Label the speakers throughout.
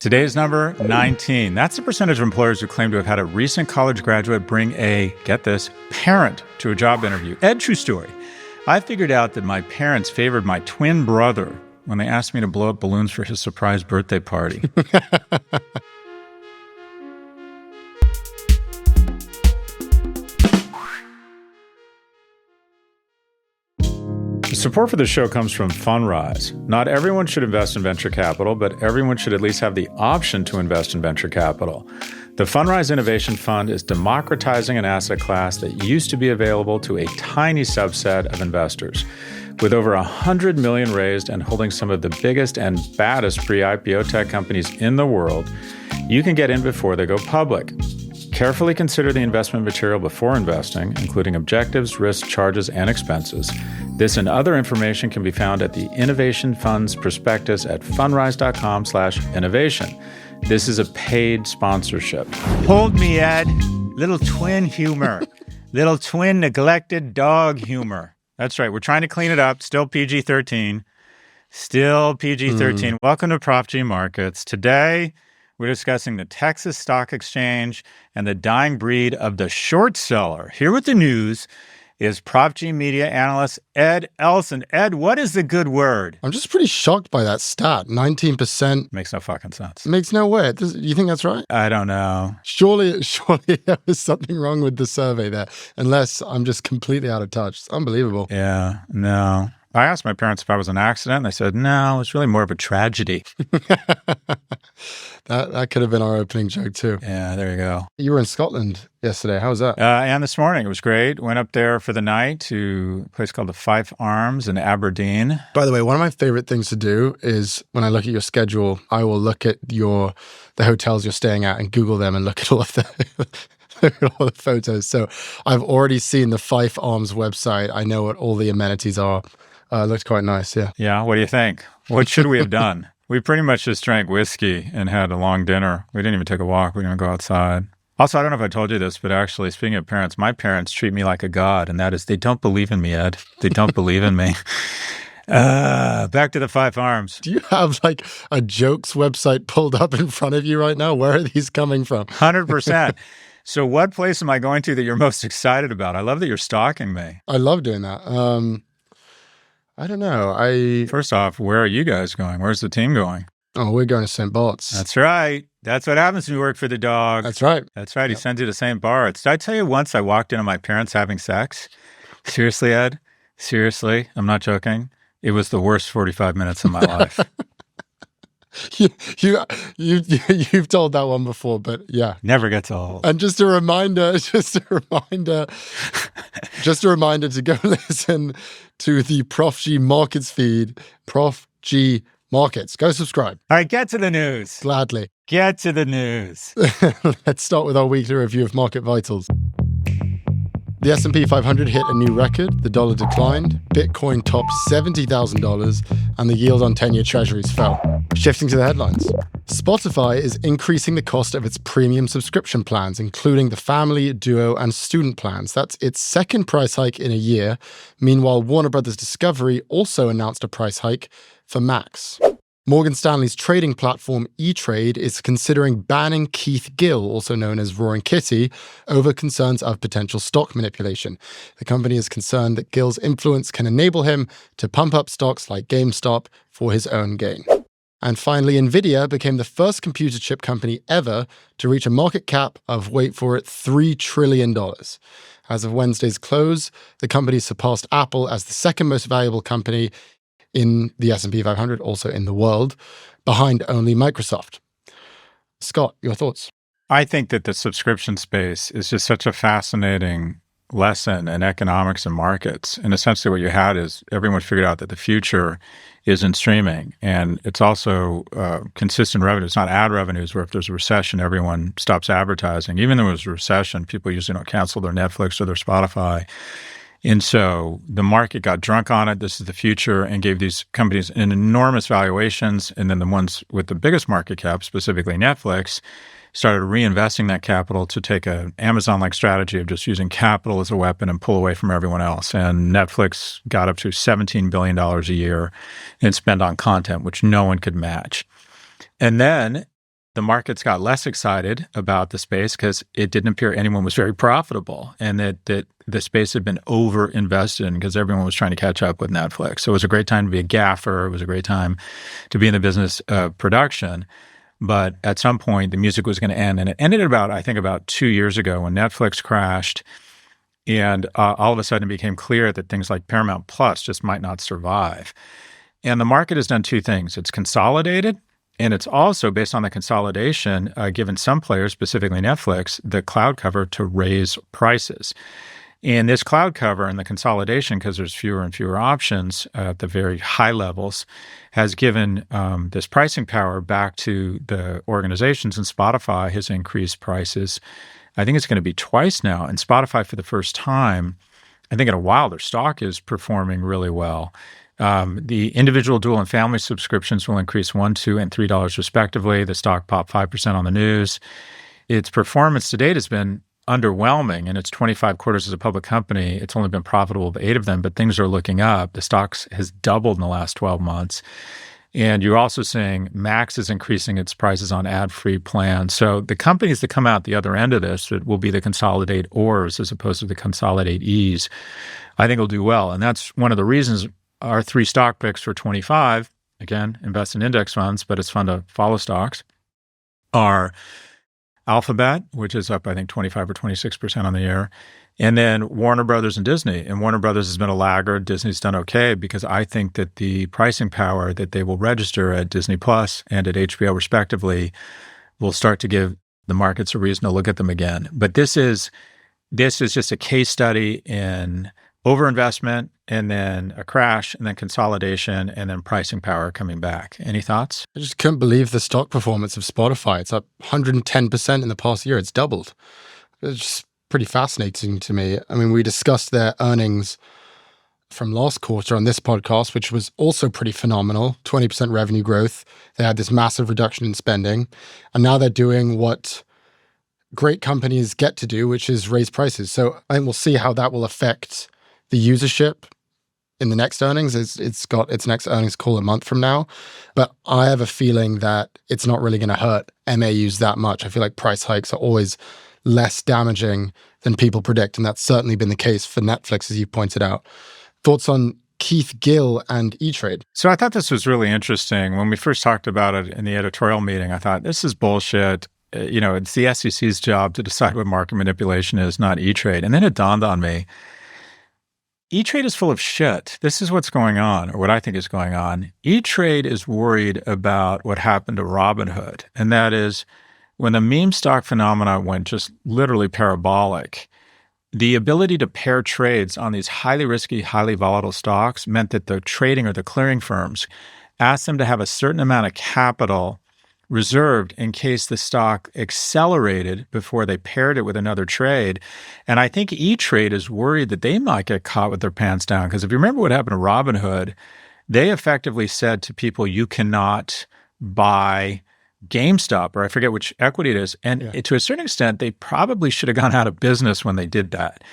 Speaker 1: Today's number, 19. That's the percentage of employers who claim to have had a recent college graduate bring a, get this, parent to a job interview. Ed, true story. I figured out that my parents favored my twin brother when they asked me to blow up balloons for his surprise birthday party. Support for the show comes from Fundrise. Not everyone should invest in venture capital, but everyone should at least have the option to invest in venture capital. The Fundrise Innovation Fund is democratizing an asset class that used to be available to a tiny subset of investors. With over $100 million raised and holding some of the biggest and baddest pre-IPO tech companies in the world, you can get in before they go public. Carefully consider the investment material before investing, including objectives, risks, charges, and expenses. This and other information can be found at the Innovation Fund's prospectus at fundrise.com/innovation. This is a paid sponsorship.
Speaker 2: Hold me, Ed. Little twin humor. Little twin neglected dog humor.
Speaker 1: That's right. We're trying to clean it up. Still PG-13. Still PG-13. Welcome to Prof G Markets. Today, we're discussing the Texas Stock Exchange and the dying breed of the short seller. Here with the news is Prof G media analyst Ed Elson. Ed, what is the good word?
Speaker 3: I'm just pretty shocked by that stat. 19%.
Speaker 1: Makes no fucking sense.
Speaker 3: Makes no way. You think that's right?
Speaker 1: I don't know.
Speaker 3: Surely there was something wrong with the survey there, unless I'm just completely out of touch. It's unbelievable.
Speaker 1: Yeah, no. I asked my parents if I was an accident, and they said, no, it's really more of a tragedy.
Speaker 3: That could have been our opening joke, too.
Speaker 1: Yeah, there you go.
Speaker 3: You were in Scotland yesterday. How was that?
Speaker 1: And this morning, it was great. Went up there for the night to a place called the Fife Arms in Aberdeen.
Speaker 3: By the way, one of my favorite things to do is when I look at your schedule, I will look at the hotels you're staying at and Google them and look at all of the photos. So I've already seen the Fife Arms website. I know what all the amenities are. It looked quite nice, yeah.
Speaker 1: Yeah, what do you think? What should we have done? We pretty much just drank whiskey and had a long dinner. We didn't even take a walk. We didn't go outside. Also, I don't know if I told you this, but actually, speaking of parents, my parents treat me like a god, and that is they don't believe in me, Ed. They don't believe in me. Back to the Fife Arms.
Speaker 3: Do you have like a jokes website pulled up in front of you right now? Where are these coming from?
Speaker 1: 100%. So what place am I going to that you're most excited about? I love that you're stalking me.
Speaker 3: I love doing that. I don't know.
Speaker 1: First off, where are you guys going? Where's the team going?
Speaker 3: Oh, we're going to St. Bart's.
Speaker 1: That's right. That's what happens when you work for the dog.
Speaker 3: That's right.
Speaker 1: That's right. He sends you to St. Bart's. Did I tell you once I walked into my parents having sex? Seriously, Ed? Seriously? I'm not joking. It was the worst 45 minutes of my life.
Speaker 3: You've told that one before, but yeah.
Speaker 1: Never gets old.
Speaker 3: And just a reminder to go listen to the Prof G Markets feed, Prof G Markets. Go subscribe.
Speaker 1: All right, get to the news.
Speaker 3: Gladly.
Speaker 1: Get to the news.
Speaker 3: Let's start with our weekly review of Market Vitals. The S&P 500 hit a new record, the dollar declined, Bitcoin topped $70,000, and the yield on 10-year treasuries fell. Shifting to the headlines. Spotify is increasing the cost of its premium subscription plans, including the family, duo, and student plans. That's its second price hike in a year. Meanwhile, Warner Brothers Discovery also announced a price hike for Max. Morgan Stanley's trading platform E-Trade is considering banning Keith Gill, also known as Roaring Kitty, over concerns of potential stock manipulation. The company is concerned that Gill's influence can enable him to pump up stocks like GameStop for his own gain. And finally, NVIDIA became the first computer chip company ever to reach a market cap of, wait for it, $3 trillion. As of Wednesday's close, the company surpassed Apple as the second most valuable company in the S&P 500, also in the world, behind only Microsoft. Scott, your thoughts?
Speaker 1: I think that the subscription space is just such a fascinating lesson in economics and markets. And essentially what you had is everyone figured out that the future is in streaming. And it's also consistent revenue. It's not ad revenues where if there's a recession, everyone stops advertising. Even though it was a recession, people usually don't cancel their Netflix or their Spotify. And so the market got drunk on it. This is the future, and gave these companies an enormous valuations. And then the ones with the biggest market cap, specifically Netflix, started reinvesting that capital to take an Amazon-like strategy of just using capital as a weapon and pull away from everyone else. And Netflix got up to $17 billion a year in spend on content, which no one could match. And then the markets got less excited about the space because it didn't appear anyone was very profitable, and that the space had been over-invested in because everyone was trying to catch up with Netflix. So it was a great time to be a gaffer. It was a great time to be in the business of production. But at some point, the music was going to end. And it ended about 2 years ago when Netflix crashed. And all of a sudden, it became clear that things like Paramount Plus just might not survive. And the market has done two things. It's consolidated, and it's also, based on the consolidation, given some players, specifically Netflix, the cloud cover to raise prices. And this cloud cover and the consolidation, because there's fewer and fewer options at the very high levels, has given this pricing power back to the organizations. And Spotify has increased prices. I think it's going to be twice now. And Spotify, for the first time, I think in a while, their stock is performing really well. The individual, dual, and family subscriptions will increase $1, $2, and $3 respectively. The stock popped 5% on the news. Its performance to date has been underwhelming. In its 25 quarters as a public company, it's only been profitable of 8 of them, but things are looking up. The stock has doubled in the last 12 months. And you're also seeing Max is increasing its prices on ad-free plans. So the companies that come out the other end of this, that will be the consolidate ors as opposed to the consolidate es, I think will do well. And that's one of the reasons our 3 stock picks for 25, again, invest in index funds, but it's fun to follow stocks, are Alphabet, which is up, I think, 25 or 26% on the year, and then Warner Brothers and Disney. And Warner Brothers has been a laggard. Disney's done okay because I think that the pricing power that they will register at Disney Plus and at HBO respectively will start to give the markets a reason to look at them again. But this is just a case study in overinvestment, and then a crash, and then consolidation, and then pricing power coming back. Any thoughts?
Speaker 3: I just couldn't believe the stock performance of Spotify. It's up 110% in the past year. It's doubled. It's just pretty fascinating to me. I mean, we discussed their earnings from last quarter on this podcast, which was also pretty phenomenal, 20% revenue growth. They had this massive reduction in spending. And now they're doing what great companies get to do, which is raise prices. So I think we'll see how that will affect the usership in the next earnings. It's got its next earnings call a month from now. But I have a feeling that it's not really going to hurt MAUs that much. I feel like price hikes are always less damaging than people predict. And that's certainly been the case for Netflix, as you pointed out. Thoughts on Keith Gill and E-Trade?
Speaker 1: So I thought this was really interesting. When we first talked about it in the editorial meeting, I thought, this is bullshit. It's the SEC's job to decide what market manipulation is, not E-Trade. And then it dawned on me, E-Trade is full of shit. This is what's going on, or what I think is going on. E-Trade is worried about what happened to Robinhood, and that is when the meme stock phenomena went just literally parabolic, the ability to pair trades on these highly risky, highly volatile stocks meant that the trading or the clearing firms asked them to have a certain amount of capital reserved in case the stock accelerated before they paired it with another trade. And I think E-Trade is worried that they might get caught with their pants down. Because if you remember what happened to Robinhood, they effectively said to people, you cannot buy GameStop, or I forget which equity it is. And to a certain extent, they probably should have gone out of business when they did that.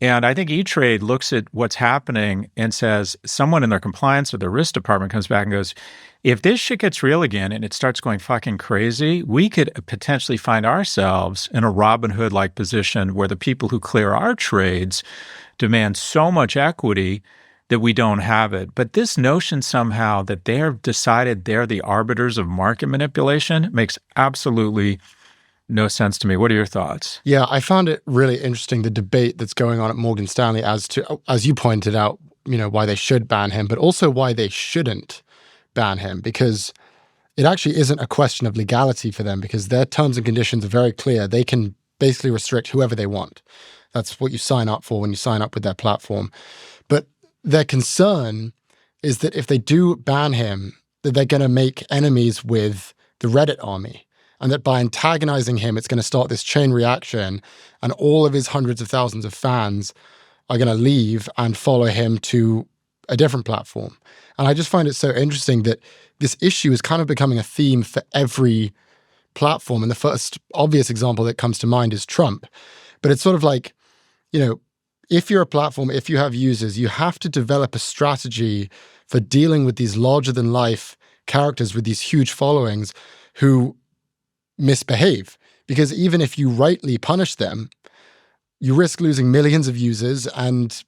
Speaker 1: And I think E-Trade looks at what's happening and says, someone in their compliance or their risk department comes back and goes, if this shit gets real again and it starts going fucking crazy, we could potentially find ourselves in a Robinhood-like position where the people who clear our trades demand so much equity that we don't have it. But this notion somehow that they've decided they're the arbiters of market manipulation makes absolutely no sense to me. What are your thoughts?
Speaker 3: Yeah, I found it really interesting, the debate that's going on at Morgan Stanley as to, as you pointed out, why they should ban him, but also why they shouldn't ban him, because it actually isn't a question of legality for them, because their terms and conditions are very clear. They can basically restrict whoever they want. That's what you sign up for when you sign up with their platform. But their concern is that if they do ban him, that they're going to make enemies with the Reddit army. And that by antagonizing him, it's going to start this chain reaction, and all of his hundreds of thousands of fans are going to leave and follow him to a different platform. And I just find it so interesting that this issue is kind of becoming a theme for every platform. And the first obvious example that comes to mind is Trump. But it's sort of like, if you're a platform, if you have users, you have to develop a strategy for dealing with these larger than life characters with these huge followings who misbehave. Because even if you rightly punish them, you risk losing millions of users and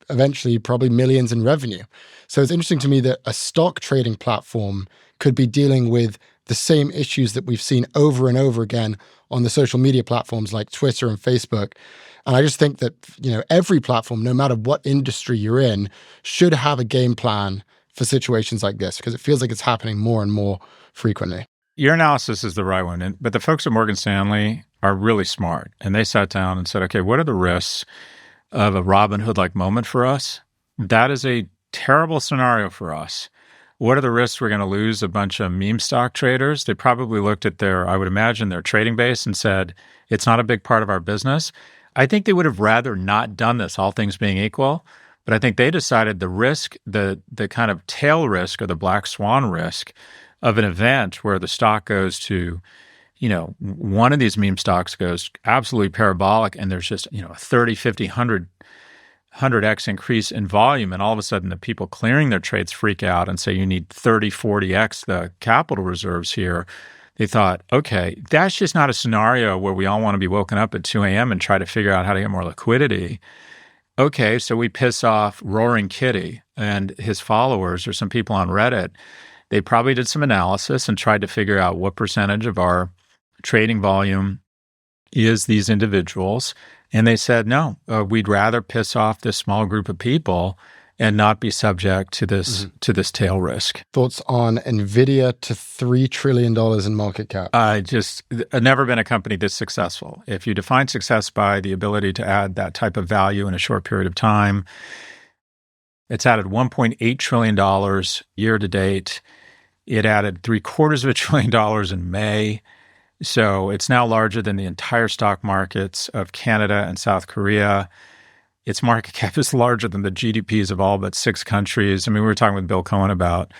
Speaker 3: eventually probably millions in revenue. So it's interesting to me that a stock trading platform could be dealing with the same issues that we've seen over and over again on the social media platforms like Twitter and Facebook. And I just think that, every platform, no matter what industry you're in, should have a game plan for situations like this, because it feels like it's happening more and more frequently.
Speaker 1: Your analysis is the right one. But the folks at Morgan Stanley are really smart. And they sat down and said, okay, what are the risks of a Robin Hood-like moment for us? That is a terrible scenario for us. What are the risks we're going to lose a bunch of meme stock traders? They probably looked at I would imagine, their trading base and said, it's not a big part of our business. I think they would have rather not done this, all things being equal. But I think they decided the risk, the kind of tail risk or the black swan risk of an event where the stock goes to, one of these meme stocks goes absolutely parabolic and there's just, a 30, 50, 100x increase in volume. And all of a sudden the people clearing their trades freak out and say you need 30, 40x the capital reserves here. They thought, okay, that's just not a scenario where we all want to be woken up at 2 a.m. and try to figure out how to get more liquidity. Okay, so we piss off Roaring Kitty and his followers or some people on Reddit. They probably did some analysis and tried to figure out what percentage of our trading volume is these individuals. And they said, no, we'd rather piss off this small group of people and not be subject to this tail risk.
Speaker 3: Thoughts on NVIDIA to $3 trillion in market cap?
Speaker 1: Never been a company this successful. If you define success by the ability to add that type of value in a short period of time, it's added $1.8 trillion year to date. It added $750 billion in May. So it's now larger than the entire stock markets of Canada and South Korea. Its market cap is larger than the GDPs of all but 6 countries. I mean, we were talking with Bill Cohen about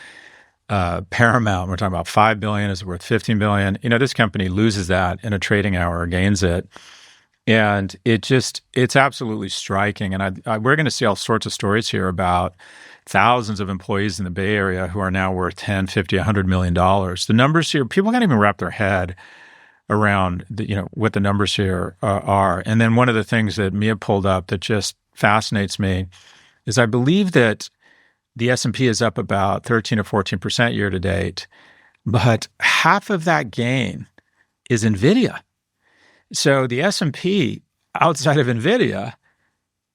Speaker 1: Paramount. We're talking about $5 billion is worth $15 billion. This company loses that in a trading hour or gains it. And it's absolutely striking. And we're going to see all sorts of stories here about thousands of employees in the Bay Area who are now worth $10, $50, $100 million. The numbers here, people can't even wrap their head around what the numbers here are. And then one of the things that Mia pulled up that just fascinates me is I believe that the S&P is up about 13 or 14% year to date, but half of that gain is NVIDIA. So the S&P outside of NVIDIA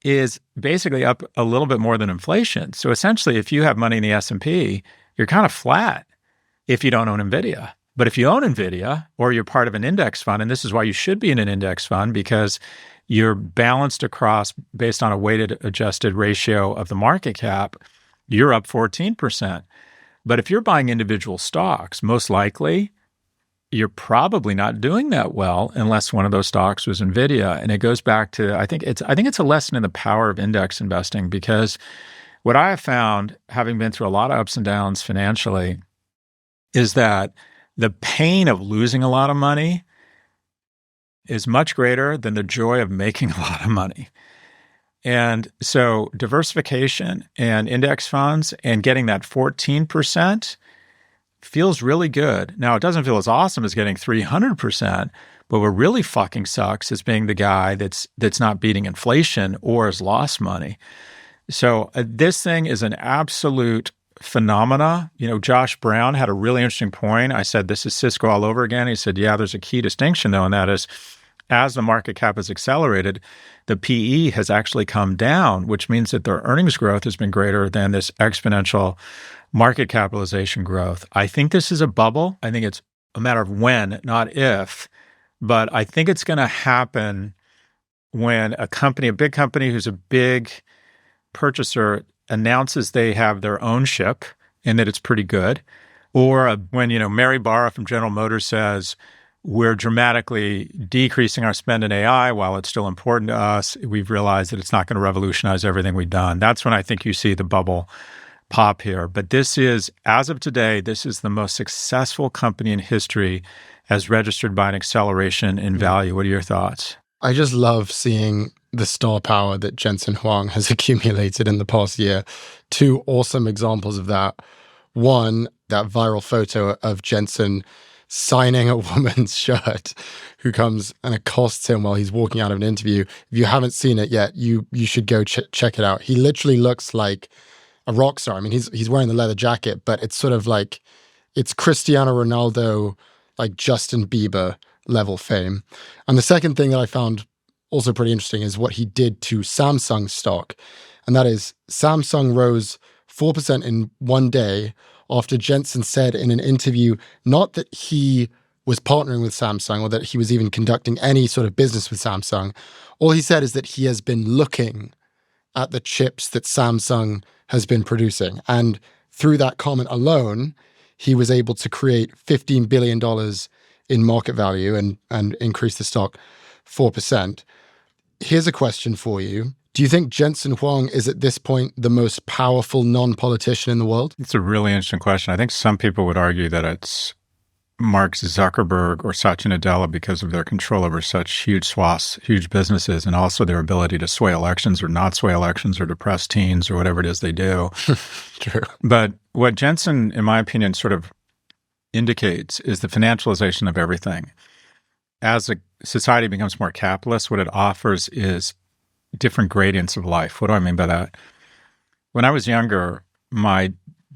Speaker 1: is basically up a little bit more than inflation. So essentially, if you have money in the S&P, you're kind of flat if you don't own NVIDIA. But if you own NVIDIA or you're part of an index fund, and this is why you should be in an index fund because you're balanced across based on a weighted adjusted ratio of the market cap, you're up 14%. But if you're buying individual stocks, most likely you're probably not doing that well unless one of those stocks was NVIDIA. And it goes back to, I think it's a lesson in the power of index investing, because what I have found, having been through a lot of ups and downs financially, is that the pain of losing a lot of money is much greater than the joy of making a lot of money. And so diversification and index funds and getting that 14% feels really good. Now, it doesn't feel as awesome as getting 300%, but what really fucking sucks is being the guy that's not beating inflation or has lost money. So this thing is an absolute phenomena. Josh Brown had a really interesting point. I said, this is Cisco all over again. He said, yeah, there's a key distinction though, and that is as the market cap has accelerated, the PE has actually come down, which means that their earnings growth has been greater than this exponential market capitalization growth. I think this is a bubble. I think it's a matter of when, not if, but I think it's going to happen when a big company who's a big purchaser announces they have their own chip and that it's pretty good, or when Mary Barra from General Motors says we're dramatically decreasing our spend in AI while it's still important to us. We've realized that it's not going to revolutionize everything we've done. That's when I think you see the bubble pop here. But this is, as of today, this is the most successful company in history as registered by an acceleration in value. What are your thoughts?
Speaker 3: I just love seeing the star power that Jensen Huang has accumulated in the past year. 2 awesome examples of that. One, that viral photo of Jensen signing a woman's shirt who comes and accosts him while he's walking out of an interview. If you haven't seen it yet, you should go check it out. He literally looks like a rock star. I mean, he's wearing the leather jacket, but it's sort of like, it's Cristiano Ronaldo, like Justin Bieber level fame. And the second thing that I found also pretty interesting is what he did to Samsung stock. And that is Samsung rose 4% in one day after Jensen said in an interview, not that he was partnering with Samsung or that he was even conducting any sort of business with Samsung. All he said is that he has been looking at the chips that Samsung has been producing. And through that comment alone, he was able to create $15 billion in market value and increase the stock 4%. Here's a question for you. Do you think Jensen Huang is at this point the most powerful non-politician in the world?
Speaker 1: It's a really interesting question. I think some people would argue that it's Mark Zuckerberg or Satya Nadella because of their control over such huge swaths, huge businesses, and also their ability to sway elections or not sway elections or depress teens or whatever it is they do.
Speaker 3: True.
Speaker 1: But what Jensen, in my opinion, sort of indicates is the financialization of everything. As a society becomes more capitalist, what it offers is different gradients of life. What do I mean by that? When I was younger, my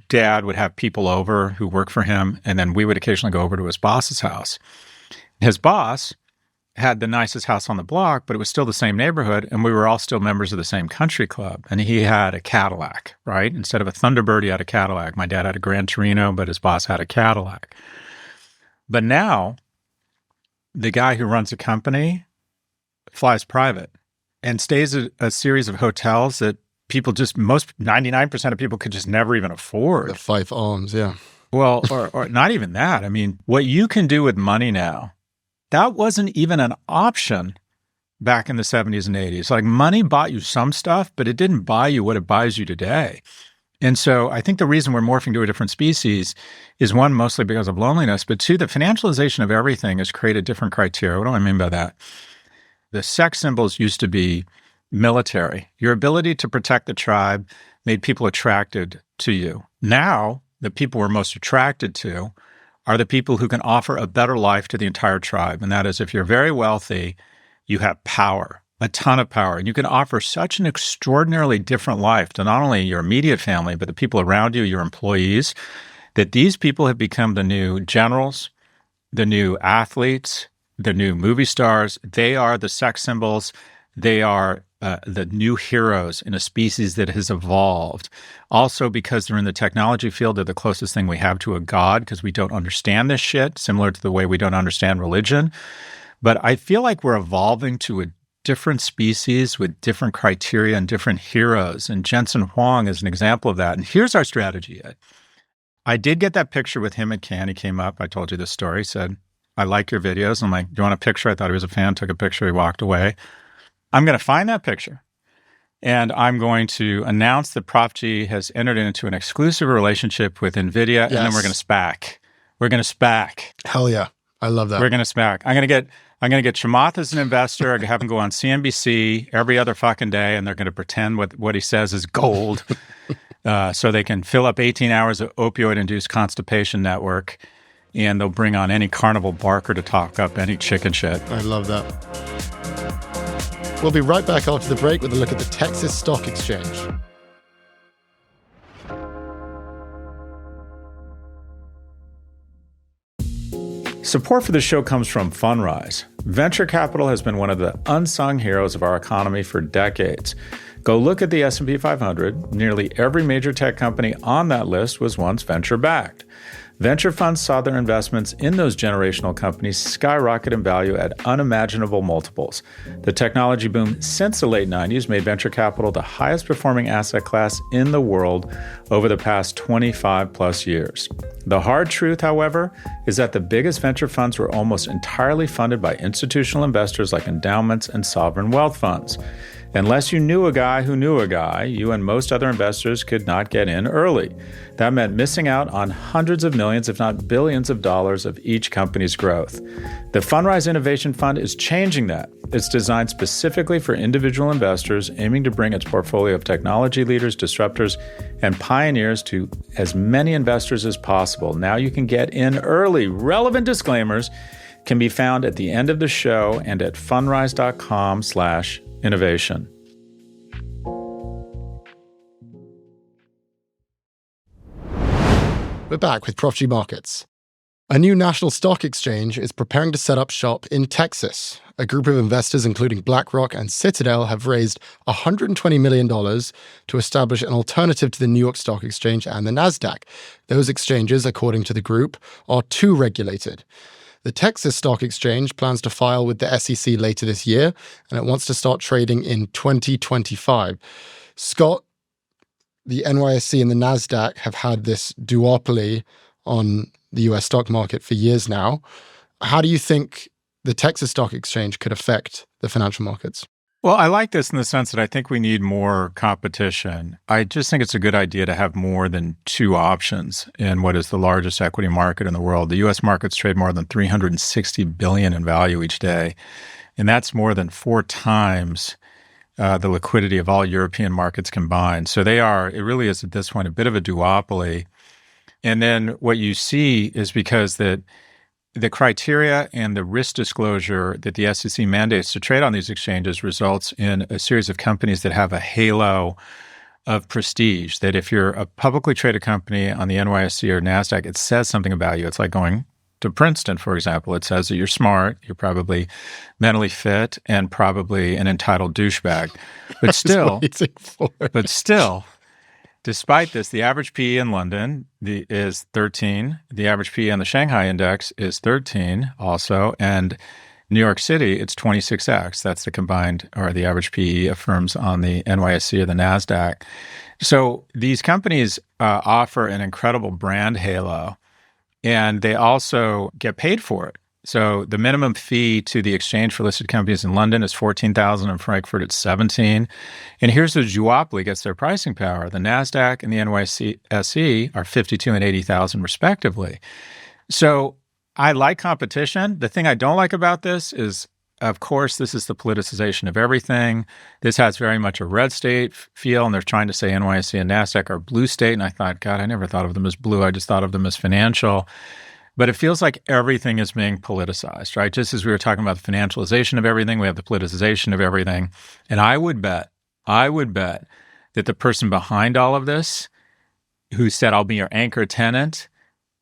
Speaker 1: dad would have people over who worked for him, and then we would occasionally go over to his boss's house. His boss had the nicest house on the block, but it was still the same neighborhood, and we were all still members of the same country club. And he had a Cadillac, right? Instead of a Thunderbird, he had a Cadillac. My dad had a Gran Torino, but his boss had a Cadillac. But now, the guy who runs a company flies private and stays at a series of hotels that people just, 99% of people could just never even afford.
Speaker 3: The 5 arms, yeah.
Speaker 1: Well, or not even that. I mean, what you can do with money now, that wasn't even an option back in the 70s and 80s. Like money bought you some stuff, but it didn't buy you what it buys you today. And so I think the reason we're morphing to a different species is one, mostly because of loneliness, but two, the financialization of everything has created different criteria. What do I mean by that? The sex symbols used to be military. Your ability to protect the tribe made people attracted to you. Now, the people we're most attracted to are the people who can offer a better life to the entire tribe. And that is, if you're very wealthy, you have power, a ton of power. And you can offer such an extraordinarily different life to not only your immediate family, but the people around you, your employees, that these people have become the new generals, the new athletes, the new movie stars. They are the sex symbols. They are the new heroes in a species that has evolved. Also, because they're in the technology field, they're the closest thing we have to a god because we don't understand this shit, similar to the way we don't understand religion. But I feel like we're evolving to a different species with different criteria and different heroes. And Jensen Huang is an example of that. And here's our strategy, Ed. I did get that picture with him at Cannes. He came up. I told you this story. He said, I like your videos. I'm like, do you want a picture? I thought he was a fan. Took a picture. He walked away. I'm going to find that picture. And I'm going to announce that Prof G has entered into an exclusive relationship with NVIDIA. And then we're going to SPAC. We're going to SPAC.
Speaker 3: Hell yeah. I love that.
Speaker 1: We're going to SPAC. I'm going to get Chamath as an investor. I have him go on CNBC every other fucking day, and they're going to pretend what he says is gold so they can fill up 18 hours of opioid-induced constipation network, and they'll bring on any carnival barker to talk up any chicken shit.
Speaker 3: I love that. We'll be right back after the break with a look at the Texas Stock Exchange.
Speaker 1: Support for the show comes from Fundrise. Venture capital has been one of the unsung heroes of our economy for decades. Go look at the S&P 500. Nearly every major tech company on that list was once venture-backed. Venture funds saw their investments in those generational companies skyrocket in value at unimaginable multiples. The technology boom since the late 90s made venture capital the highest performing asset class in the world over the past 25 plus years. The hard truth, however, is that the biggest venture funds were almost entirely funded by institutional investors like endowments and sovereign wealth funds. Unless you knew a guy who knew a guy, you and most other investors could not get in early. That meant missing out on hundreds of millions, if not billions of dollars of each company's growth. The Fundrise Innovation Fund is changing that. It's designed specifically for individual investors, aiming to bring its portfolio of technology leaders, disruptors, and pioneers to as many investors as possible. Now you can get in early. Relevant disclaimers can be found at the end of the show and at fundrise.com/innovation.
Speaker 3: We're back with Prof G Markets. A new national stock exchange is preparing to set up shop in Texas. A group of investors, including BlackRock and Citadel, have raised $120 million to establish an alternative to the New York Stock Exchange and the NASDAQ. Those exchanges, according to the group, are too regulated. The Texas Stock Exchange plans to file with the SEC later this year, and it wants to start trading in 2025. Scott, the NYSE and the NASDAQ have had this duopoly on the US stock market for years now. How do you think the Texas Stock Exchange could affect the financial markets?
Speaker 1: Well, I like this in the sense that I think we need more competition. I just think it's a good idea to have more than two options in what is the largest equity market in the world. The U.S. markets trade more than $360 billion in value each day, and that's more than 4 times the liquidity of all European markets combined. So it really is at this point a bit of a duopoly. And then what you see is because the criteria and the risk disclosure that the SEC mandates to trade on these exchanges results in a series of companies that have a halo of prestige, that if you're a publicly traded company on the NYSE or NASDAQ, it says something about you. It's like going to Princeton, for example. It says that you're smart, you're probably mentally fit, and probably an entitled douchebag. But still, despite this, the average PE in London is 13. The average PE on the Shanghai Index is 13 also. And New York City, it's 26x. That's the combined or the average PE of firms on the NYSE or the NASDAQ. So these companies offer an incredible brand halo, and they also get paid for it. So the minimum fee to the exchange for listed companies in London is $14,000. In Frankfurt, it's $17,000. And here's the duopoly gets their pricing power. The NASDAQ and the NYSE are $52,000 and $80,000 respectively. So I like competition. The thing I don't like about this is, of course, this is the politicization of everything. This has very much a red state feel, and they're trying to say NYSE and NASDAQ are blue state. And I thought, God, I never thought of them as blue. I just thought of them as financial. But it feels like everything is being politicized, right? Just as we were talking about the financialization of everything, we have the politicization of everything. And I would bet that the person behind all of this, who said, I'll be your anchor tenant,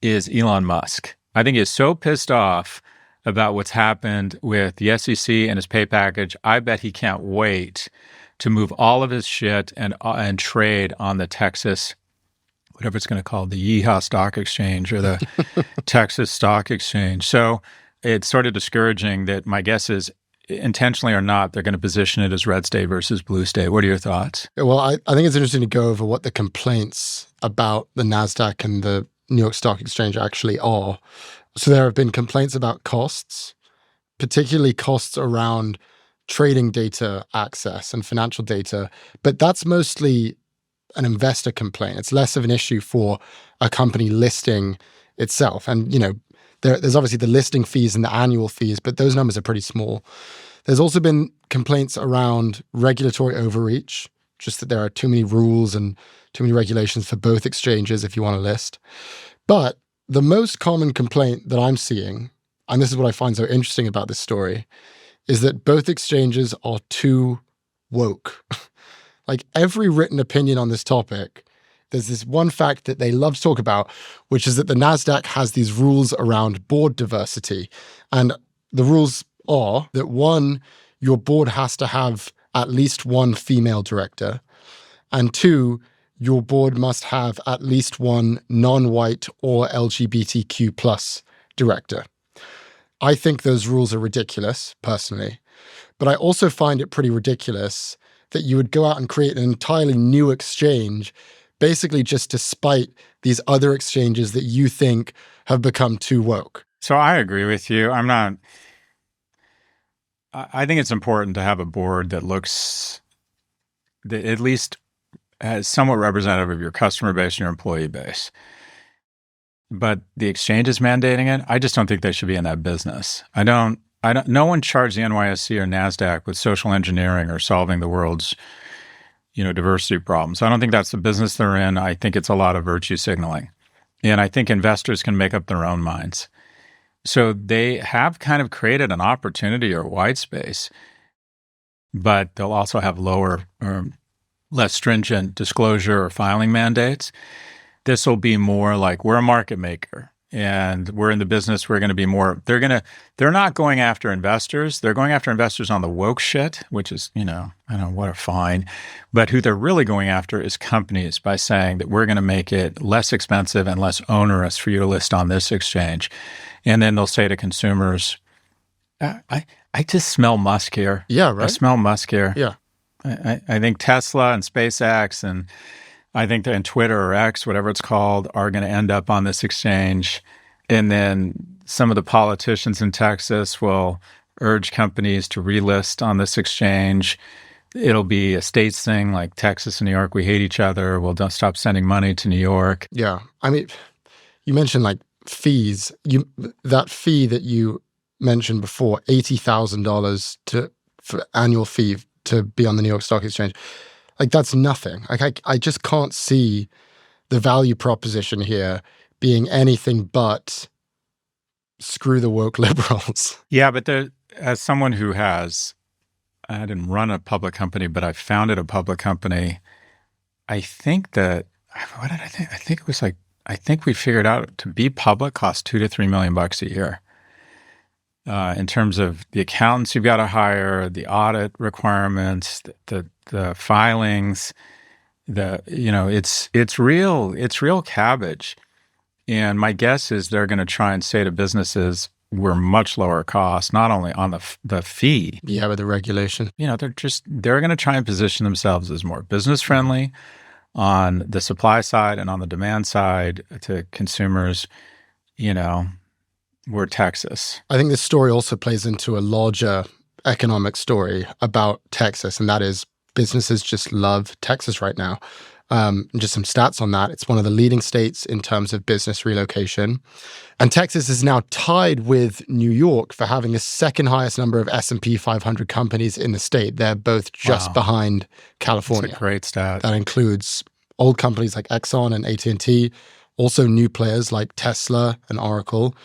Speaker 1: is Elon Musk. I think he's so pissed off about what's happened with the SEC and his pay package. I bet he can't wait to move all of his shit and trade on the Texas, whatever it's going to call, the Yeehaw Stock Exchange or the Texas Stock Exchange. So it's sort of discouraging that my guess is, intentionally or not, they're going to position it as red state versus blue state. What are your thoughts?
Speaker 3: Well, I think it's interesting to go over what the complaints about the NASDAQ and the New York Stock Exchange actually are. So there have been complaints about costs, particularly costs around trading data access and financial data, but that's mostly an investor complaint. It's less of an issue for a company listing itself. And, there's obviously the listing fees and the annual fees, but those numbers are pretty small. There's also been complaints around regulatory overreach, just that there are too many rules and too many regulations for both exchanges if you want to list. But the most common complaint that I'm seeing, and this is what I find so interesting about this story, is that both exchanges are too woke. Like every written opinion on this topic, there's this one fact that they love to talk about, which is that the NASDAQ has these rules around board diversity. And the rules are that 1, your board has to have at least 1 female director, and 2, your board must have at least 1 non-white or LGBTQ plus director. I think those rules are ridiculous, personally. But I also find it pretty ridiculous that you would go out and create an entirely new exchange, basically just to spite these other exchanges that you think have become too woke.
Speaker 1: So I agree with you. I think it's important to have a board that looks at least somewhat representative of your customer base and your employee base. But the exchange is mandating it. I just don't think they should be in that business. No one charged the NYSE or NASDAQ with social engineering or solving the world's, diversity problems. I don't think that's the business they're in. I think it's a lot of virtue signaling. And I think investors can make up their own minds. So they have kind of created an opportunity or white space, but they'll also have lower or less stringent disclosure or filing mandates. This will be more like we're a market maker and we're in the business. We're going to be more, they're not going after investors. They're going after investors on the woke shit, which is, I don't know, what a fine. But who they're really going after is companies by saying that we're going to make it less expensive and less onerous for you to list on this exchange. And then they'll say to consumers, I just smell musk here.
Speaker 3: Yeah, right.
Speaker 1: I smell musk here.
Speaker 3: Yeah.
Speaker 1: I think Tesla and SpaceX and I think and Twitter or X, whatever it's called, are going to end up on this exchange. And then some of the politicians in Texas will urge companies to relist on this exchange. It'll be a states thing like Texas and New York. We hate each other. We'll don't stop sending money to New York.
Speaker 3: Yeah. I mean, you mentioned like fees. That fee that you mentioned before, $80,000 for annual fee to be on the New York Stock Exchange. Like that's nothing. Like I just can't see the value proposition here being anything but screw the woke liberals.
Speaker 1: Yeah, but as someone who I didn't run a public company, but I founded a public company. I think what did I think? I think it was like, I think we figured out to be public costs $2 to $3 million a year. In terms of the accountants you've got to hire, the audit requirements, the filings, it's real cabbage. And my guess is they're going to try and say to businesses, we're much lower cost, not only on the fee.
Speaker 3: Yeah, but the regulation.
Speaker 1: They're going to try and position themselves as more business friendly on the supply side and on the demand side to consumers. We're Texas.
Speaker 3: I think this story also plays into a larger economic story about Texas, and that is businesses just love Texas right now. And just some stats on that. It's one of the leading states in terms of business relocation. And Texas is now tied with New York for having the second highest number of S&P 500 companies in the state. They're both just behind California.
Speaker 1: That's a great stat.
Speaker 3: That includes old companies like Exxon and AT&T, also new players like Tesla and Oracle.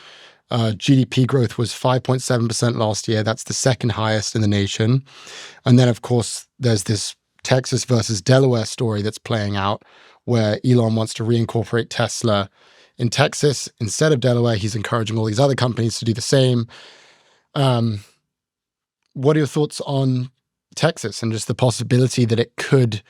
Speaker 3: GDP growth was 5.7% last year. That's the second highest in the nation. And then, of course, there's this Texas versus Delaware story that's playing out where Elon wants to reincorporate Tesla in Texas instead of Delaware. He's encouraging all these other companies to do the same. What are your thoughts on Texas and just the possibility that it could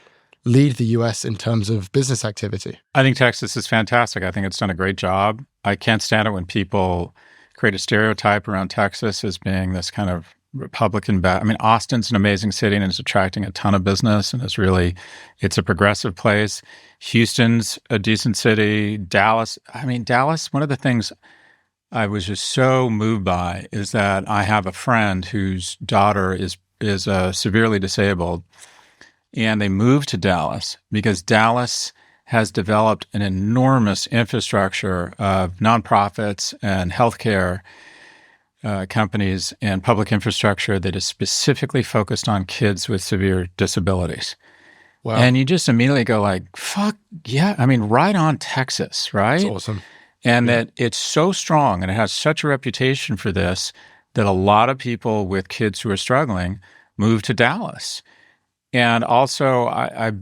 Speaker 3: lead the U.S. in terms of business activity?
Speaker 1: I think Texas is fantastic. I think it's done a great job. I can't stand it when people create a stereotype around Texas as being this kind of Republican I mean, Austin's an amazing city and it's attracting a ton of business and it's a progressive place. Houston's a decent city. Dallas, one of the things I was just so moved by is that I have a friend whose daughter is severely disabled, and they moved to Dallas because Dallas has developed an enormous infrastructure of nonprofits and healthcare companies and public infrastructure that is specifically focused on kids with severe disabilities. Wow. And you just immediately go like, fuck, yeah. I mean, right on Texas, right?
Speaker 3: That's awesome.
Speaker 1: And that it's so strong and it has such a reputation for this that a lot of people with kids who are struggling move to Dallas. And also, I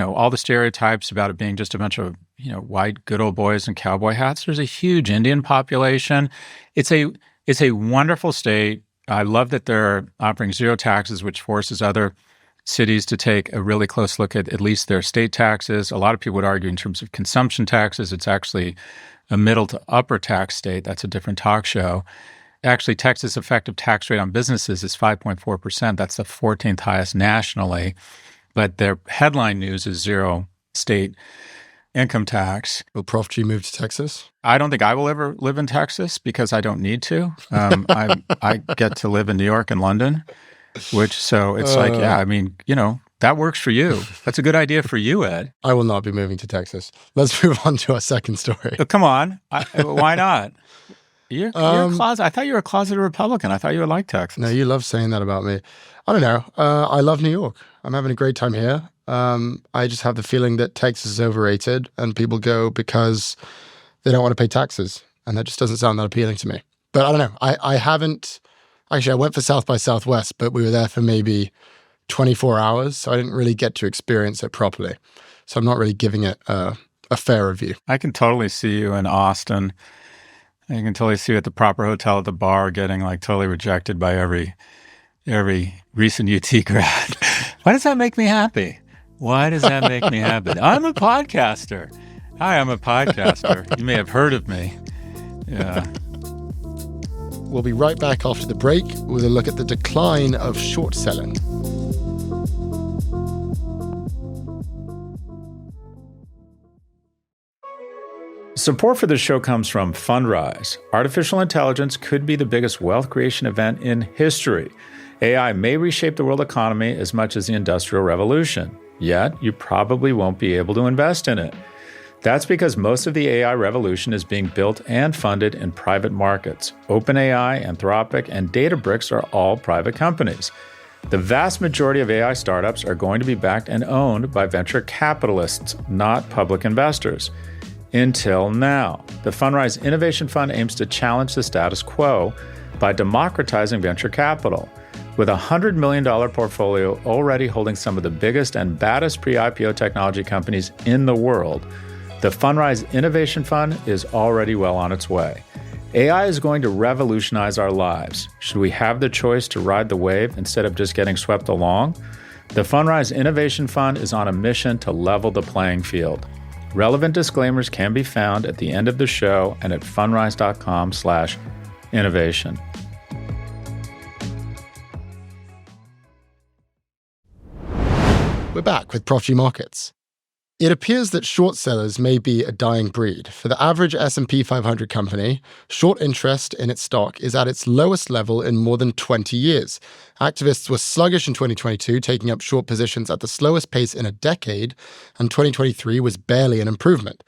Speaker 1: all the stereotypes about it being just a bunch of, white good old boys in cowboy hats. There's a huge Indian population. It's a wonderful state. I love that they're offering zero taxes, which forces other cities to take a really close look at least their state taxes. A lot of people would argue in terms of consumption taxes, it's actually a middle to upper tax state. That's a different talk show. Actually, Texas' effective tax rate on businesses is 5.4%. That's the 14th highest nationally. But their headline news is zero state income tax.
Speaker 3: Will Prof G move to Texas?
Speaker 1: I don't think I will ever live in Texas because I don't need to. I get to live in New York and London, so it's like, yeah, I mean, that works for you. That's a good idea for you, Ed.
Speaker 3: I will not be moving to Texas. Let's move on to our second story.
Speaker 1: Oh, come on. Why not? You're a closet. I thought you were a closeted Republican. I thought you would like Texas.
Speaker 3: No, you love saying that about me. I don't know. I love New York. I'm having a great time here. I just have the feeling that Texas is overrated and people go because they don't want to pay taxes. And that just doesn't sound that appealing to me. But I don't know. I haven't... Actually, I went for South by Southwest, but we were there for maybe 24 hours. So I didn't really get to experience it properly. So I'm not really giving it a fair review.
Speaker 1: I can totally see you in Austin. I can totally see you at the proper hotel at the bar getting like totally rejected by every recent UT grad. Why does that make me happy? Why does that make me happy? I'm a podcaster. Hi, I'm a podcaster. You may have heard of me. Yeah.
Speaker 3: We'll be right back after the break with a look at the decline of short selling.
Speaker 1: Support for this show comes from Fundrise. Artificial intelligence could be the biggest wealth creation event in history. AI may reshape the world economy as much as the Industrial Revolution, yet you probably won't be able to invest in it. That's because most of the AI revolution is being built and funded in private markets. OpenAI, Anthropic, and Databricks are all private companies. The vast majority of AI startups are going to be backed and owned by venture capitalists, not public investors. Until now, the Fundrise Innovation Fund aims to challenge the status quo by democratizing venture capital. With a $100 million portfolio already holding some of the biggest and baddest pre-IPO technology companies in the world, the Fundrise Innovation Fund is already well on its way. AI is going to revolutionize our lives. Should we have the choice to ride the wave instead of just getting swept along? The Fundrise Innovation Fund is on a mission to level the playing field. Relevant disclaimers can be found at the end of the show and at fundrise.com/innovation.
Speaker 3: We're back with Prof G Markets. It appears that short sellers may be a dying breed. For the average S&P 500 company, short interest in its stock is at its lowest level in more than 20 years. Activists were sluggish in 2022, taking up short positions at the slowest pace in a decade, and 2023 was barely an improvement.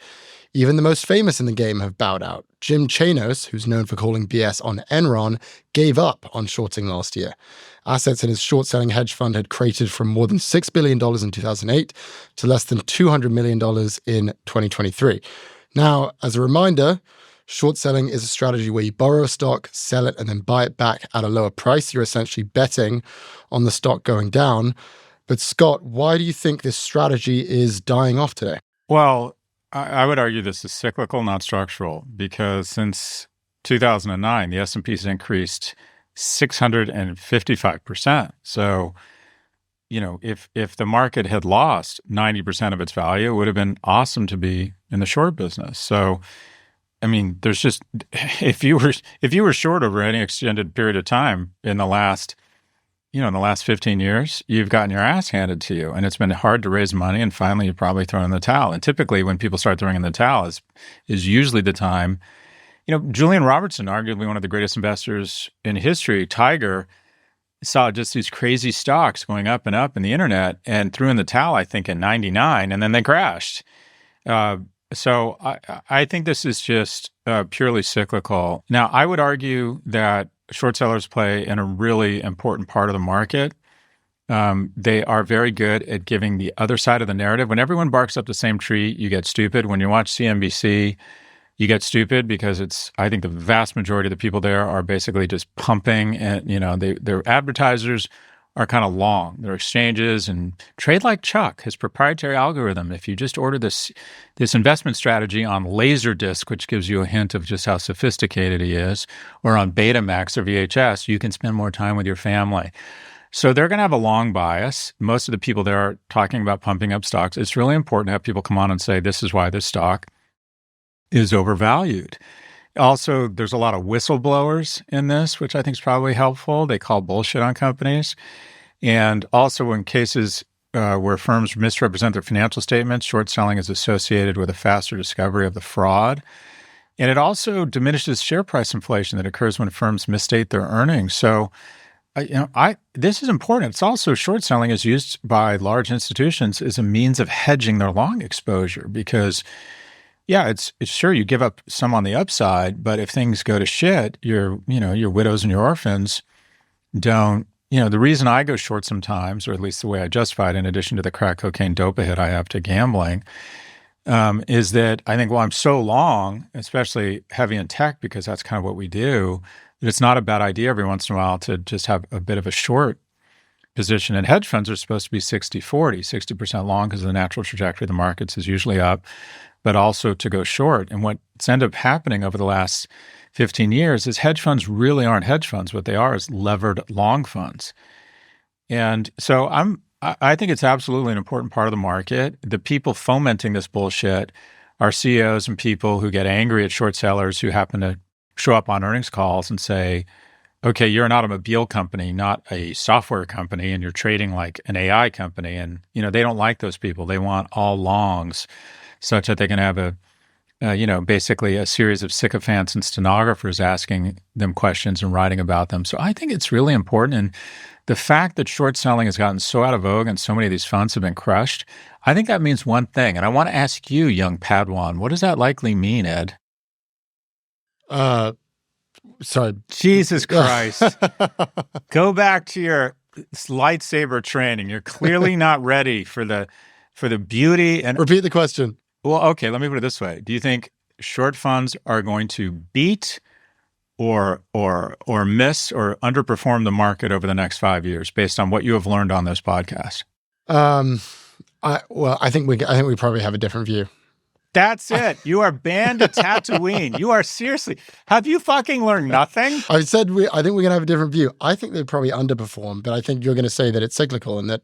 Speaker 3: Even the most famous in the game have bowed out. Jim Chanos, who's known for calling BS on Enron, gave up on shorting last year. Assets in his short-selling hedge fund had cratered from more than $6 billion in 2008 to less than $200 million in 2023. Now, as a reminder, short selling is a strategy where you borrow a stock, sell it, and then buy it back at a lower price. You're essentially betting on the stock going down. But Scott, why do you think this strategy is dying off today?
Speaker 1: Well, I would argue this is cyclical, not structural, because since 2009, the S&P's increased 655%. So, if the market had lost 90% of its value, it would have been awesome to be in the short business. So, I mean, there's just if you were short over any extended period of time in the last 15 years, you've gotten your ass handed to you, and it's been hard to raise money. And finally, you've probably thrown in the towel. And typically, when people start throwing in the towel, is usually the time. Julian Robertson, arguably one of the greatest investors in history, Tiger, saw just these crazy stocks going up and up in the internet and threw in the towel, I think, in 99, and then they crashed. So I think this is just purely cyclical. Now, I would argue that short sellers play in a really important part of the market. They are very good at giving the other side of the narrative. When everyone barks up the same tree, you get stupid. When you watch CNBC, you get stupid because I think the vast majority of the people there are basically just pumping, and their advertisers are kind of long. Their exchanges and trade like Chuck, his proprietary algorithm. If you just order this investment strategy on Laserdisc, which gives you a hint of just how sophisticated he is, or on Betamax or VHS, you can spend more time with your family. So they're going to have a long bias. Most of the people there are talking about pumping up stocks. It's really important to have people come on and say, this is why this stock is overvalued. Also, there's a lot of whistleblowers in this, which I think is probably helpful. They call bullshit on companies. And also in cases where firms misrepresent their financial statements, short selling is associated with a faster discovery of the fraud. And it also diminishes share price inflation that occurs when firms misstate their earnings. So this is important. It's also short selling is used by large institutions as a means of hedging their long exposure because, yeah, it's sure you give up some on the upside, but if things go to shit, your widows and your orphans don't. The reason I go short sometimes, or at least the way I justify it, in addition to the crack cocaine dope hit I have to gambling, is that I think, well, I'm so long, especially heavy in tech, because that's kind of what we do, that it's not a bad idea every once in a while to just have a bit of a short position. And hedge funds are supposed to be 60-40, 60% long because the natural trajectory of the markets is usually up, but also to go short. And what's ended up happening over the last 15 years is hedge funds really aren't hedge funds. What they are is levered long funds. And so I think it's absolutely an important part of the market. The people fomenting this bullshit are CEOs and people who get angry at short sellers who happen to show up on earnings calls and say, okay, you're an automobile company, not a software company, and you're trading like an AI company. And, they don't like those people. They want all longs such that they can have basically a series of sycophants and stenographers asking them questions and writing about them. So I think it's really important. And the fact that short selling has gotten so out of vogue and so many of these funds have been crushed, I think that means one thing. And I want to ask you, young Padawan, what does that likely mean, Ed?
Speaker 3: Sorry.
Speaker 1: Jesus Christ. Go back to your lightsaber training. You're clearly not ready for the beauty and
Speaker 3: Repeat the question.
Speaker 1: Well, okay, let me put it this way. Do you think short funds are going to beat or miss or underperform the market over the next 5 years based on what you have learned on this podcast?
Speaker 3: I think we probably have a different view.
Speaker 1: That's it. You are banned at Tatooine. You are seriously. Have you fucking learned nothing?
Speaker 3: I said I think we're going to have a different view. I think they'd probably underperform, but I think you're going to say that it's cyclical and that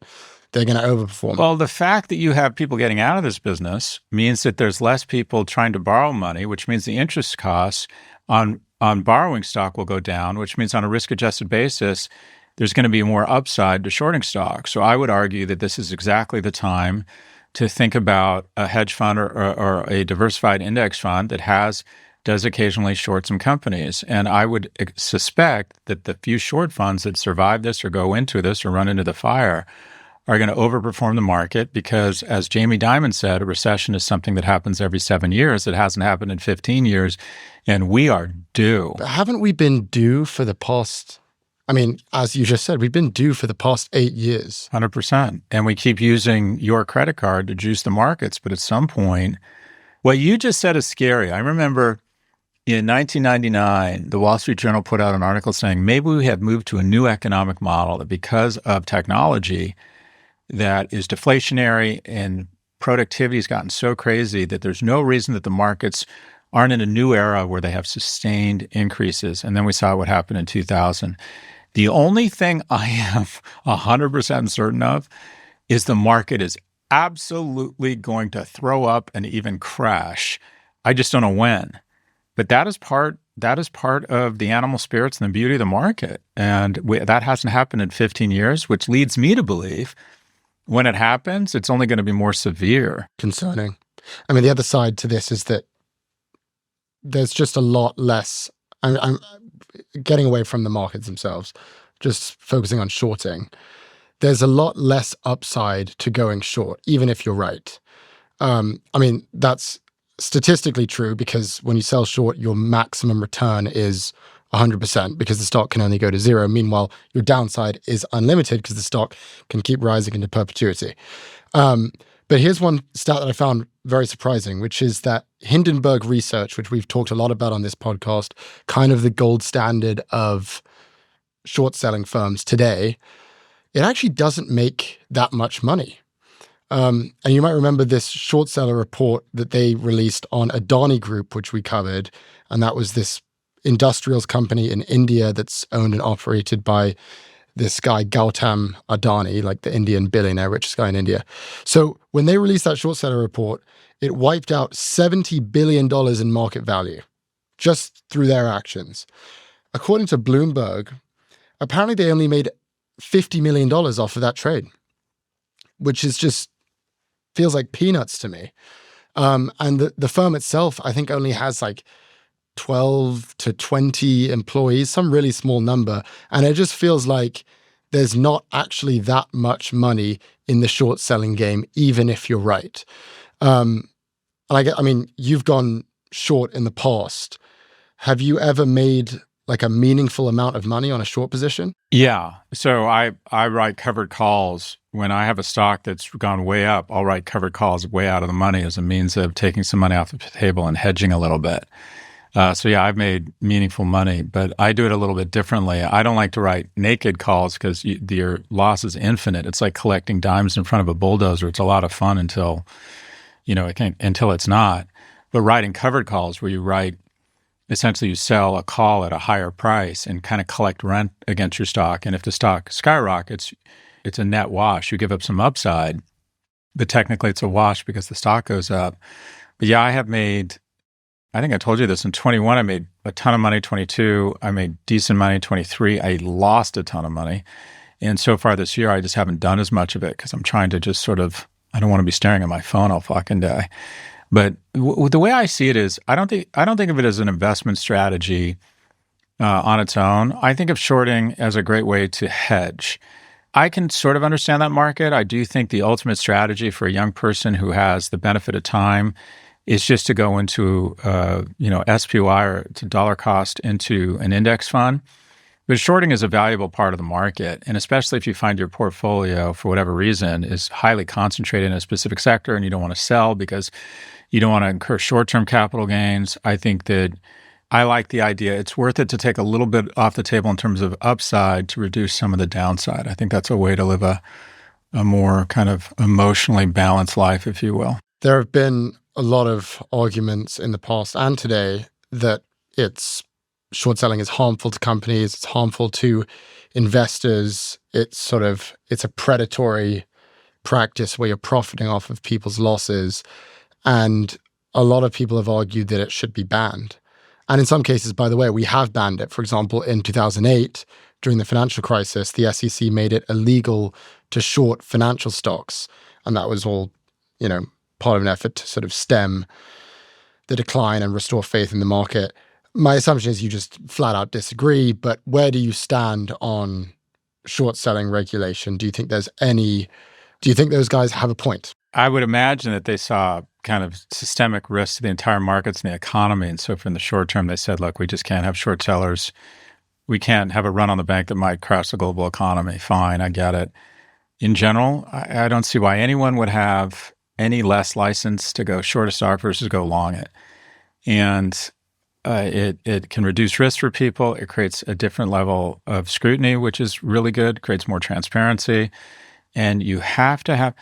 Speaker 3: they're going to overperform.
Speaker 1: Well, the fact that you have people getting out of this business means that there's less people trying to borrow money, which means the interest costs on borrowing stock will go down, which means on a risk-adjusted basis, there's going to be more upside to shorting stock. So I would argue that this is exactly the time to think about a hedge fund or a diversified index fund that does occasionally short some companies. And I would suspect that the few short funds that survive this or go into this or run into the fire are going to overperform the market because, as Jamie Dimon said, a recession is something that happens every 7 years. It hasn't happened in 15 years, and we are due.
Speaker 3: But haven't we been due for the past... I mean, as you just said, we've been due for the past 8 years.
Speaker 1: 100%. And we keep using your credit card to juice the markets. But at some point, what you just said is scary. I remember in 1999, the Wall Street Journal put out an article saying maybe we have moved to a new economic model that because of technology that is deflationary and productivity has gotten so crazy that there's no reason that the markets aren't in a new era where they have sustained increases. And then we saw what happened in 2000. The only thing I am 100% certain of is the market is absolutely going to throw up and even crash. I just don't know when. But that is part of the animal spirits and the beauty of the market. And that hasn't happened in 15 years, which leads me to believe when it happens, it's only going to be more severe.
Speaker 3: Concerning. I mean, the other side to this is that there's just a lot less. I'm getting away from the markets themselves, just focusing on shorting. There's a lot less upside to going short, even if you're right. I mean, that's statistically true because when you sell short, your maximum return is 100% because the stock can only go to zero. Meanwhile, your downside is unlimited because the stock can keep rising into perpetuity. But here's one stat that I found very surprising, which is that Hindenburg Research, which we've talked a lot about on this podcast, kind of the gold standard of short selling firms today, it actually doesn't make that much money. And you might remember this short seller report that they released on Adani Group, which we covered. And that was this industrials company in India that's owned and operated by this guy, Gautam Adani, like the Indian billionaire, richest guy in India. So when they released that short seller report, it wiped out $70 billion in market value just through their actions. According to Bloomberg, apparently they only made $50 million off of that trade, which is just feels like peanuts to me. And the firm itself, I think, only has like 12 to 20 employees, some really small number. And it just feels like there's not actually that much money in the short selling game, even if you're right. And I mean, you've gone short in the past. Have you ever made like a meaningful amount of money on a short position?
Speaker 1: Yeah. So I write covered calls. When I have a stock that's gone way up, I'll write covered calls way out of the money as a means of taking some money off the table and hedging a little bit. So yeah, I've made meaningful money, but I do it a little bit differently. I don't like to write naked calls because your loss is infinite. It's like collecting dimes in front of a bulldozer. It's a lot of fun until it's not. But writing covered calls where you write, essentially you sell a call at a higher price and kind of collect rent against your stock. And if the stock skyrockets, it's a net wash. You give up some upside, but technically it's a wash because the stock goes up. But yeah, I think I told you this, in 21, I made a ton of money. 22, I made decent money. 23, I lost a ton of money. And so far this year, I just haven't done as much of it because I'm trying to just I don't want to be staring at my phone all fucking day. But the way I see it is, I don't think of it as an investment strategy on its own. I think of shorting as a great way to hedge. I can sort of understand that market. I do think the ultimate strategy for a young person who has the benefit of time is just to go into SPY or to dollar cost into an index fund. But shorting is a valuable part of the market, and especially if you find your portfolio, for whatever reason, is highly concentrated in a specific sector and you don't want to sell because you don't want to incur short-term capital gains. I think that I like the idea. It's worth it to take a little bit off the table in terms of upside to reduce some of the downside. I think that's a way to live a more kind of emotionally balanced life, if you will.
Speaker 3: There have been a lot of arguments in the past and today that short selling is harmful to companies, it's harmful to investors, it's a predatory practice where you're profiting off of people's losses. And a lot of people have argued that it should be banned. And in some cases, by the way, we have banned it. For example, in 2008, during the financial crisis, the SEC made it illegal to short financial stocks. And that was all, part of an effort to sort of stem the decline and restore faith in the market. My assumption is you just flat out disagree, but where do you stand on short selling regulation? Do you think those guys have a point?
Speaker 1: I would imagine that they saw kind of systemic risk to the entire markets and the economy. And so in the short term, they said, look, we just can't have short sellers. We can't have a run on the bank that might crash the global economy. Fine, I get it. In general, I don't see why anyone would have any less license to go short a stock versus go long it. And it can reduce risk for people. It creates a different level of scrutiny, which is really good, creates more transparency. And you have to have,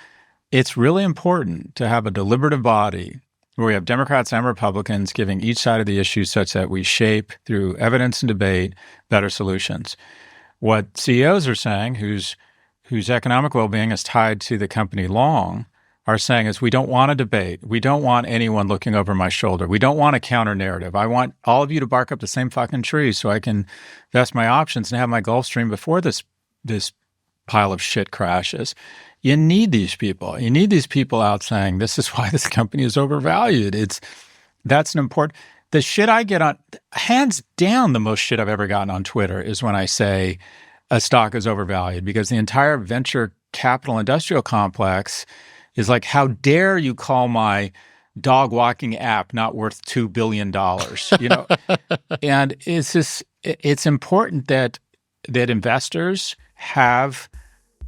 Speaker 1: it's really important to have a deliberative body where we have Democrats and Republicans giving each side of the issue such that we shape, through evidence and debate, better solutions. What CEOs are saying, whose economic well-being is tied to the company long, are saying is, we don't want a debate. We don't want anyone looking over my shoulder. We don't want a counter narrative. I want all of you to bark up the same fucking tree so I can vest my options and have my Gulfstream before this pile of shit crashes. You need these people. You need these people out saying, this is why this company is overvalued. That's an important, the shit I get on, hands down, the most shit I've ever gotten on Twitter is when I say a stock is overvalued, because the entire venture capital industrial complex is like, how dare you call my dog walking app not worth $2 billion, And it's important that investors have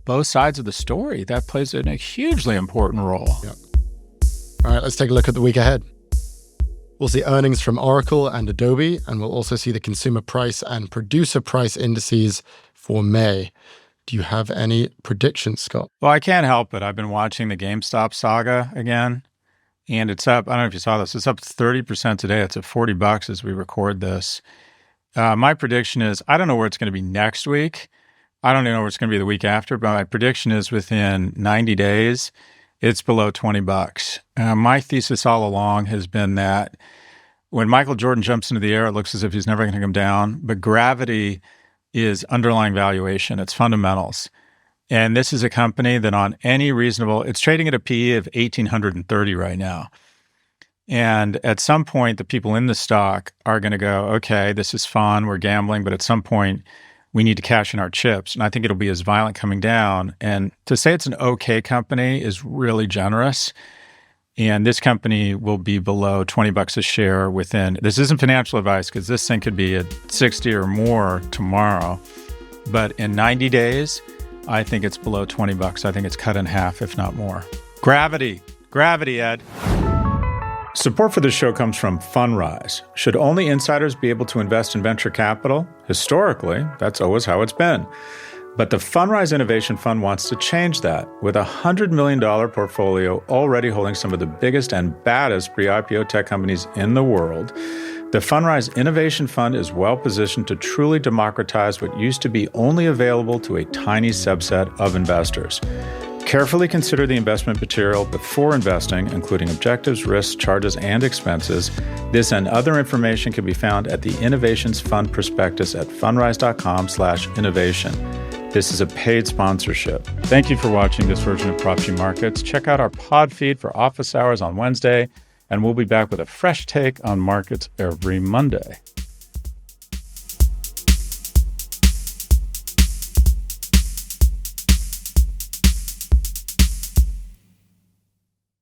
Speaker 1: both sides of the story. That plays a hugely important role.
Speaker 3: Yep. All right, let's take a look at the week ahead. We'll see earnings from Oracle and Adobe, and we'll also see the consumer price and producer price indices for May. Do you have any predictions, Scott?
Speaker 1: Well, I can't help it. I've been watching the GameStop saga again, and it's up. I don't know if you saw this. It's up 30% today. It's at $40 as we record this. My prediction is, I don't know where it's going to be next week. I don't even know where it's going to be the week after, but my prediction is within 90 days, it's below $20. My thesis all along has been that when Michael Jordan jumps into the air, it looks as if he's never going to come down, but gravity is underlying valuation. It's fundamentals. And this is a company that on any reasonable, it's trading at a PE of 1,830 right now. And at some point, the people in the stock are going to go, okay, this is fun, we're gambling, but at some point, we need to cash in our chips. And I think it'll be as violent coming down. And to say it's an okay company is really generous. And this company will be below $20 a share within, this isn't financial advice because this thing could be at 60 or more tomorrow. But in 90 days, I think it's below $20. I think it's cut in half, if not more. Gravity, Ed. Support for this show comes from Fundrise. Should only insiders be able to invest in venture capital? Historically, that's always how it's been. But the Fundrise Innovation Fund wants to change that with a $100 million portfolio already holding some of the biggest and baddest pre-IPO tech companies in the world. The Fundrise Innovation Fund is well positioned to truly democratize what used to be only available to a tiny subset of investors. Carefully consider the investment material before investing, including objectives, risks, charges, and expenses. This and other information can be found at the Innovations Fund prospectus at fundrise.com/innovation. This is a paid sponsorship. Thank you for watching this version of Prof G Markets. Check out our pod feed for office hours on Wednesday, and we'll be back with a fresh take on markets every Monday.